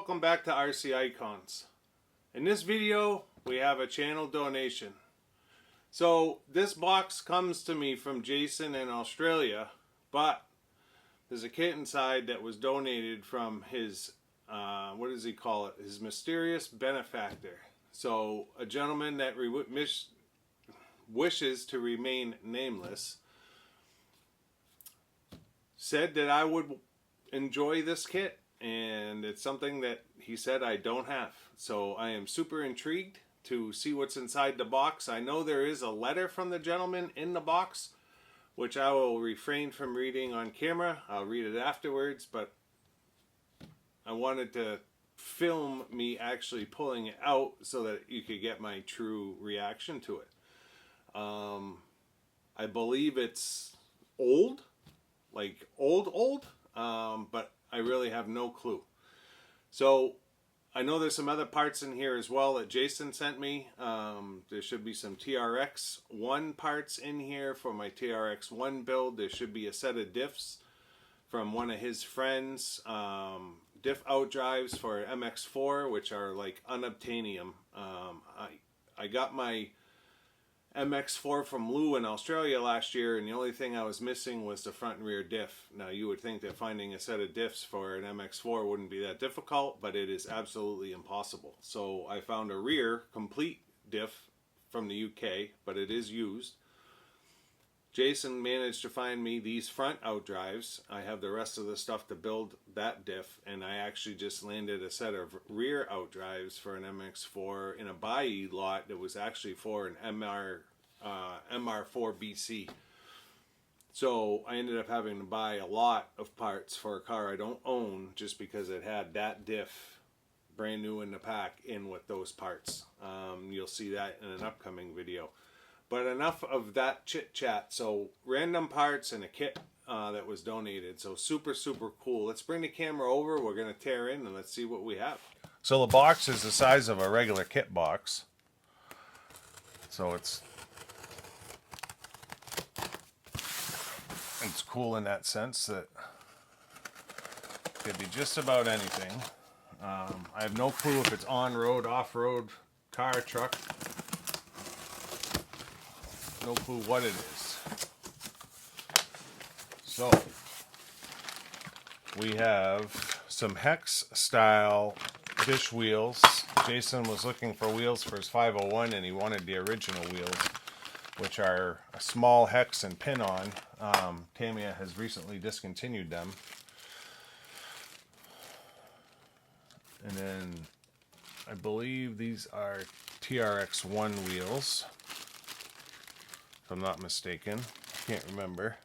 welcome back to RC Icons. In this video, we have a channel donation. So this box comes to me from Jason in Australia, but there's a kit inside that was donated from his, what does he call it? His mysterious benefactor. So a gentleman that wishes to remain nameless said that I would enjoy this kit, and it's something that he said I don't have. So I am super intrigued to see what's inside the box. I know there is a letter from the gentleman in the box, which I will refrain from reading on camera. I'll read it afterwards, but I wanted to film me actually pulling it out so that you could get my true reaction to it. I believe it's old, like old, but I really have no clue. So I know there's some other parts in here as well that Jason sent me. There should be some TRX1 parts in here for my TRX1 build. There should be a set of diffs from one of his friends. Diff out drives for MX4, which are like unobtainium. I got my MX4 from Lou in Australia last year, and the only thing I was missing was the front and rear diff. Now you would think that finding a set of diffs for an MX4 wouldn't be that difficult, but it is absolutely impossible. So I found a rear complete diff from the UK, but it is used. Jason managed to find me these front out drives. I have the rest of the stuff to build that diff, and I actually just landed a set of rear out drives for an MX4 in a buy lot that was actually for an MR4 BC. So I ended up having to buy a lot of parts for a car I don't own just because it had that diff brand new in the pack in with those parts. You'll see that in an upcoming video. But enough of that chit chat. So random parts and a kit that was donated. So super cool. Let's bring the camera over. We're going to tear in and let's see what we have. So the box is the size of a regular kit box. So it's cool in that sense that it could be just about anything. I have no clue if it's on-road, off-road, car, truck. No clue what it is. So we have some hex style dish wheels. Jason was looking for wheels for his 501 and he wanted the original wheels, which are a small hex and pin on. Tamiya has recently discontinued them. And then I believe these are TRX1 wheels, if I'm not mistaken. Can't remember.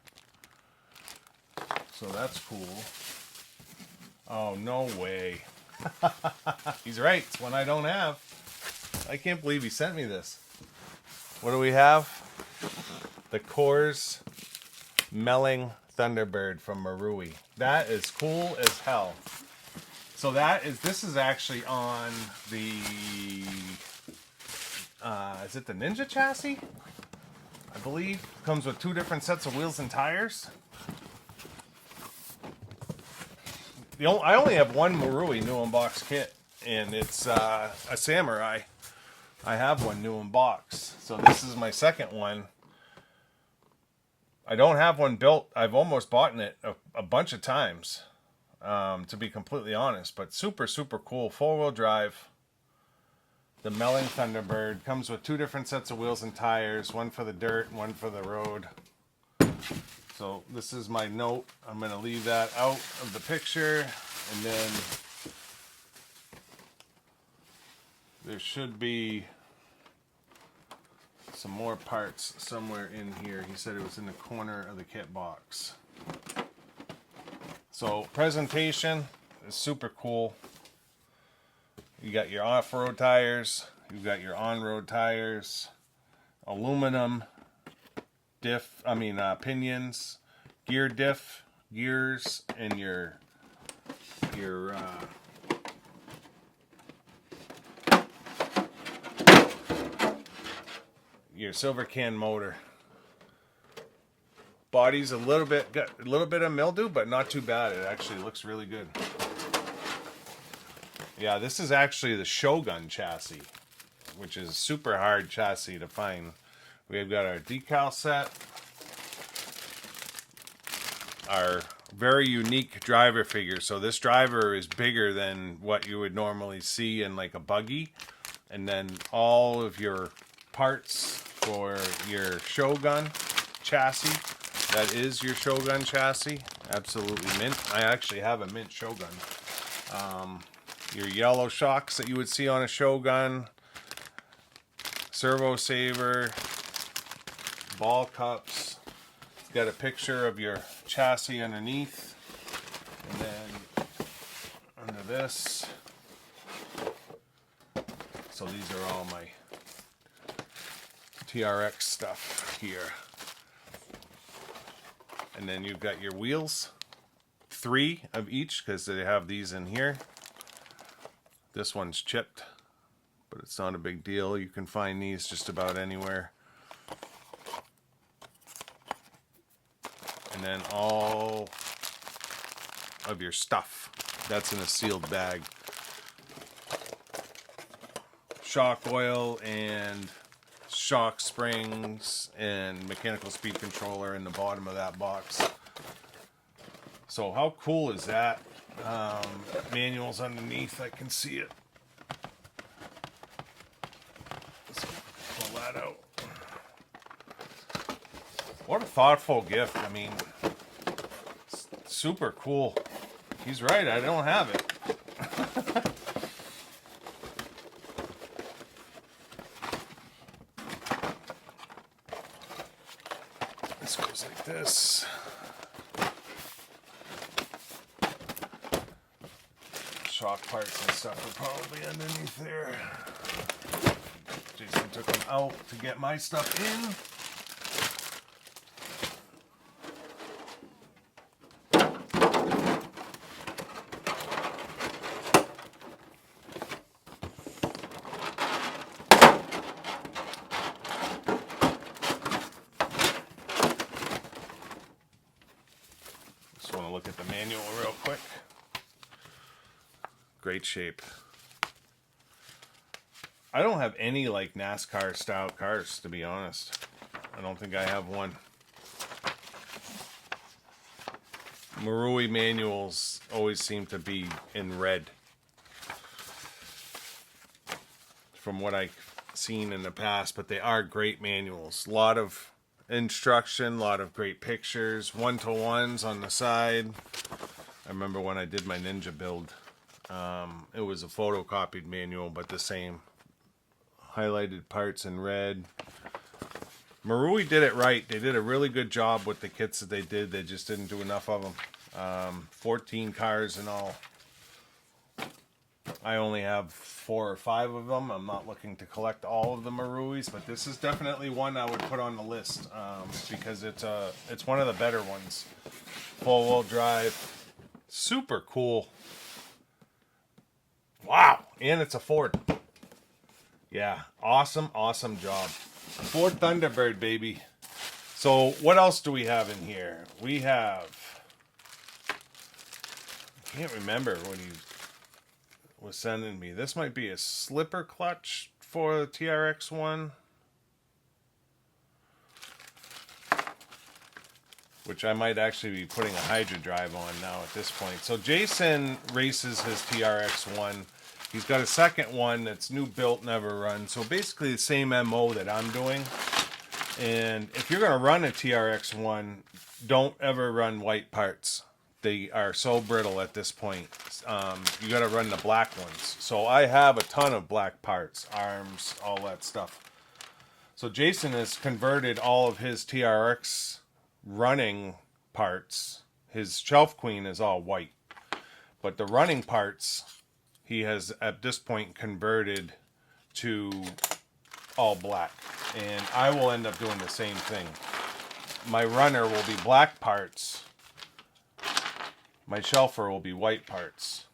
So that's cool. Oh, no way. He's right. It's one I don't have. I can't believe he sent me this. What do we have? The Coors Melling Thunderbird from Marui. That is cool as hell. So this is actually on the, is it the Ninja chassis? I believe comes with two different sets of wheels and tires. I only have one Marui new in box kit, and it's a Samurai. I have one new in box, so this is my second one. I don't have one built. I've almost bought it a bunch of times, to be completely honest. But super cool, 4-wheel drive. The Melling Thunderbird comes with two different sets of wheels and tires, one for the dirt, one for the road. So this is my note. I'm going to leave that out of the picture, and then there should be some more parts somewhere in here. He said it was in the corner of the kit box. So presentation is super cool. You got your off-road tires, you've got your on-road tires, aluminum pinions, gear diff, gears, and your silver can motor. Body's got a little bit of mildew, but not too bad. It actually looks really good. Yeah, this is actually the Shogun chassis, which is a super hard chassis to find. We've got our decal set, our very unique driver figure. So this driver is bigger than what you would normally see in like a buggy. And then all of your parts for your Shogun chassis. That is your Shogun chassis. Absolutely mint. I actually have a mint Shogun. Your yellow shocks that you would see on a Shogun. Servo saver. Ball cups. It's got a picture of your chassis underneath. And then under this. So these are all my TRX stuff here. And then you've got your wheels. 3 of each because they have these in here. This one's chipped, but it's not a big deal. You can find these just about anywhere. And then all of your stuff. That's in a sealed bag. Shock oil and shock springs and mechanical speed controller in the bottom of that box. So how cool is that? Manuals underneath, I can see it. Let's pull that out. What a thoughtful gift. I mean, super cool. He's right, I don't have it. This goes like this. Shock parts and stuff are probably underneath there. Jason took them out to get my stuff in. Just want to look at the manual real quick. Great shape. I don't have any like NASCAR style cars, to be honest. I don't think I have one. Marui manuals always seem to be in red. From what I've seen in the past, but they are great manuals. A lot of instruction, a lot of great pictures, one-to-ones on the side. I remember when I did my Ninja build. It was a photocopied manual, but the same. Highlighted parts in red. Marui did it right. They did a really good job with the kits that they did. They just didn't do enough of them. 14 cars in all. I only have 4 or 5 of them. I'm not looking to collect all of the Maruis, but this is definitely one I would put on the list because it's one of the better ones. Full-wheel drive. Super cool. Wow, and it's a Ford. Yeah, awesome, awesome job. Ford Thunderbird, baby. So what else do we have in here? We have, I can't remember what he was sending me. This might be a slipper clutch for the TRX1. Which I might actually be putting a Hydra drive on now at this point. So Jason races his TRX1. He's got a second one that's new built, never run. So basically the same MO that I'm doing. And if you're going to run a TRX1, don't ever run white parts. They are so brittle at this point. You got to run the black ones. So I have a ton of black parts, arms, all that stuff. So Jason has converted all of his TRX running parts. His Shelf Queen is all white. But the running parts, he has at this point converted to all black. And I will end up doing the same thing. My runner will be black parts. My shelfer will be white parts.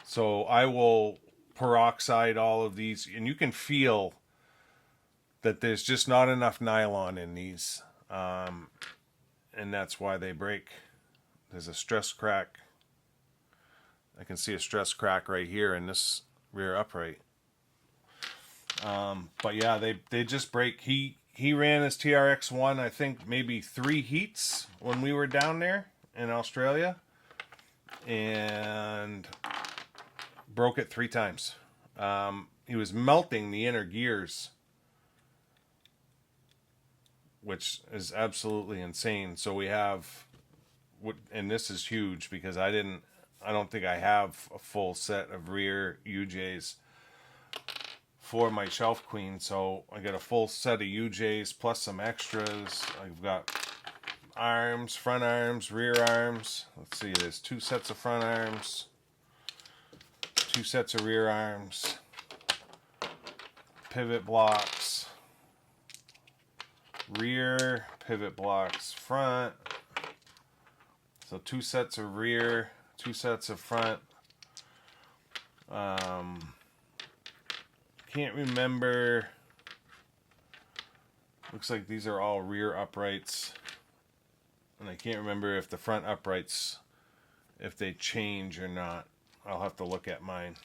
So I will peroxide all of these. And you can feel that there's just not enough nylon in these. And that's why they break. There's a stress crack. I can see a stress crack right here, and this rear upright. But yeah, they just break. He ran his TRX1, I think maybe 3 heats when we were down there in Australia, and broke it 3 times. He was melting the inner gears, which is absolutely insane. So we have, and this is huge because I don't think I have a full set of rear UJs for my Shelf Queen. So I got a full set of UJs plus some extras. I've got arms, front arms, rear arms. Let's see, there's 2 sets of front arms, 2 sets of rear arms, pivot blocks, rear, pivot blocks, front. So 2 sets of rear, 2 sets of front. Can't remember. Looks like these are all rear uprights. And I can't remember if the front uprights, if they change or not. I'll have to look at mine.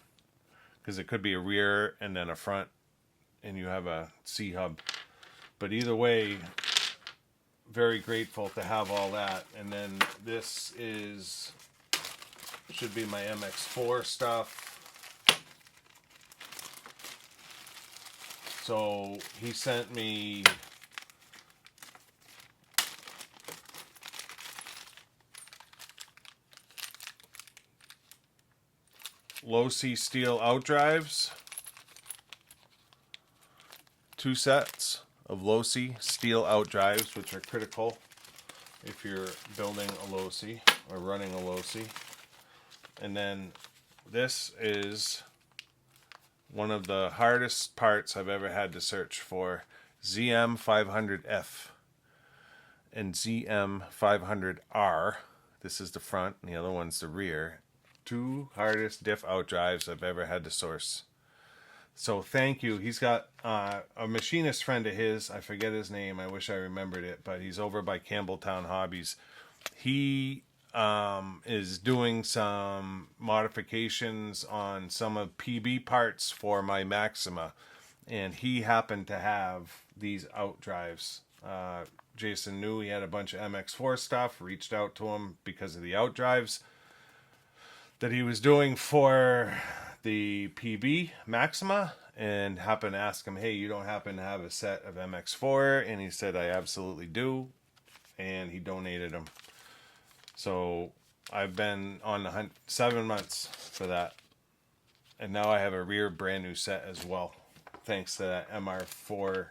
Because it could be a rear and then a front. And you have a C-hub. But either way, very grateful to have all that. And then this should be my MX4 stuff. So he sent me Losi steel outdrives. 2 sets of Losi steel outdrives, which are critical if you're building a Losi or running a Losi. And then this is one of the hardest parts I've ever had to search for, ZM500F and ZM500R. This is the front and the other one's the rear. 2 hardest diff outdrives I've ever had to source. So thank you. He's got a machinist friend of his. I forget his name. I wish I remembered it, but he's over by Campbelltown Hobbies. He is doing some modifications on some of PB parts for my Maxima, and he happened to have these outdrives. Jason knew he had a bunch of MX4 stuff, reached out to him because of the outdrives that he was doing for the PB Maxima, and happened to ask him, hey, you don't happen to have a set of MX4? And he said, I absolutely do, and he donated them. So I've been on the hunt 7 months for that. And now I have a rear brand new set as well. Thanks to that MR4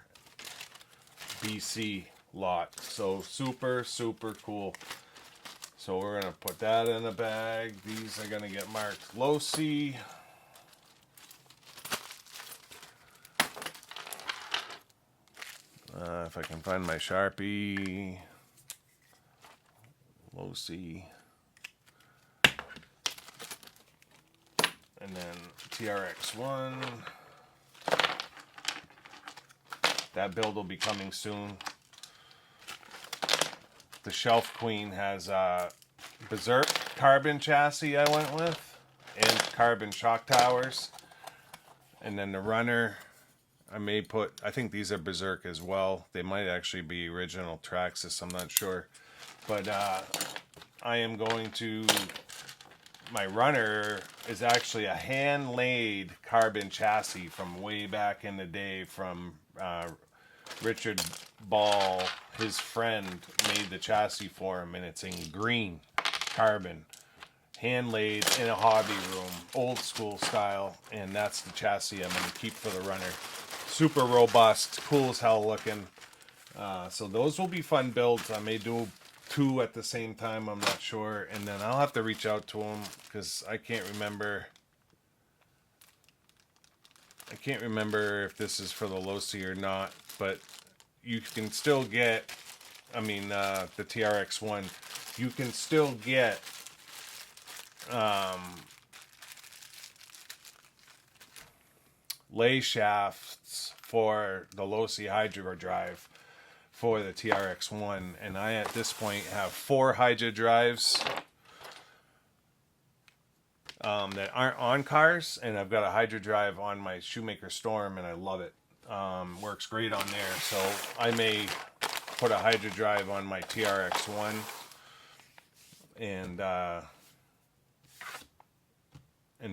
BC lot. So super, super cool. So we're going to put that in a bag. These are going to get marked Losi. If I can find my Sharpie. Losi. And then TRX1. That build will be coming soon. The Shelf Queen has a Berserk carbon chassis I went with, and carbon shock towers. And then the runner, I think these are Berserk as well. They might actually be original Traxxas, I'm not sure. But I am going to, my runner is actually a hand-laid carbon chassis from way back in the day from Richard Ball. His friend made the chassis for him, and it's in green carbon, hand-laid in a hobby room, old school style, and that's the chassis I'm going to keep for the runner. Super robust, cool as hell looking. So those will be fun builds. I may do 2 at the same time, I'm not sure, and then I'll have to reach out to him because I can't remember if this is for the Losi or not, but you can still get, the TRX1, you can still get lay shafts for the Losi Hydra drive for the TRX1, and I at this point have 4 Hydra drives. that aren't on cars, and I've got a Hydro Drive on my Shoemaker Storm, and I love it. Works great on there, so I may put a Hydro Drive on my TRX1 and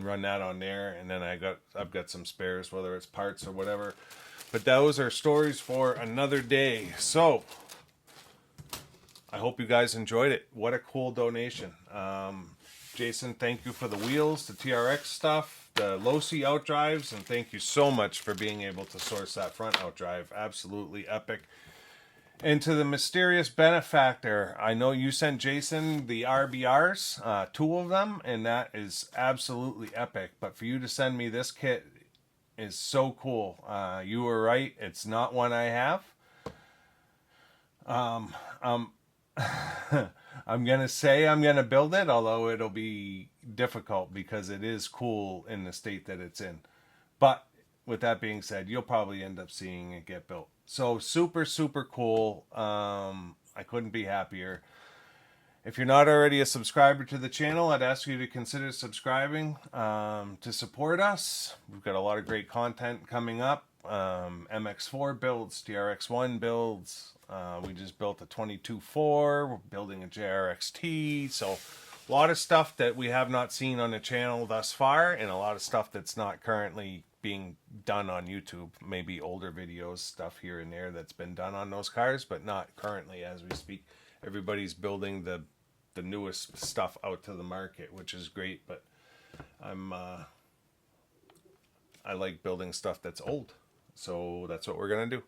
run that on there, and then I've got some spares, whether it's parts or whatever. But those are stories for another day. So I hope you guys enjoyed it. What a cool donation. Jason, thank you for the wheels, the TRX stuff, the Losi outdrives, and thank you so much for being able to source that front outdrive. Absolutely epic. And to the mysterious benefactor, I know you sent Jason the RBRs, 2 of them, and that is absolutely epic. But for you to send me this kit is so cool. You were right. It's not one I have. I'm going to say I'm going to build it, although it'll be difficult because it is cool in the state that it's in. But with that being said, you'll probably end up seeing it get built. So super, super cool. I couldn't be happier. If you're not already a subscriber to the channel, I'd ask you to consider subscribing to support us. We've got a lot of great content coming up. MX4 builds, TRX1 builds. We just built a 22.4. We're building a JRXT. So a lot of stuff that we have not seen on the channel thus far, and a lot of stuff that's not currently being done on YouTube. Maybe older videos, stuff here and there that's been done on those cars, but not currently as we speak. Everybody's building the newest stuff out to the market, which is great, but I like building stuff that's old. So that's what we're going to do.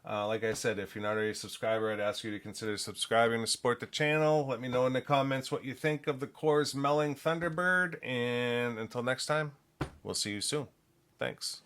Like I said, if you're not already a subscriber, I'd ask you to consider subscribing to support the channel. Let me know in the comments what you think of the Coors Melling Thunderbird. And until next time, we'll see you soon. Thanks.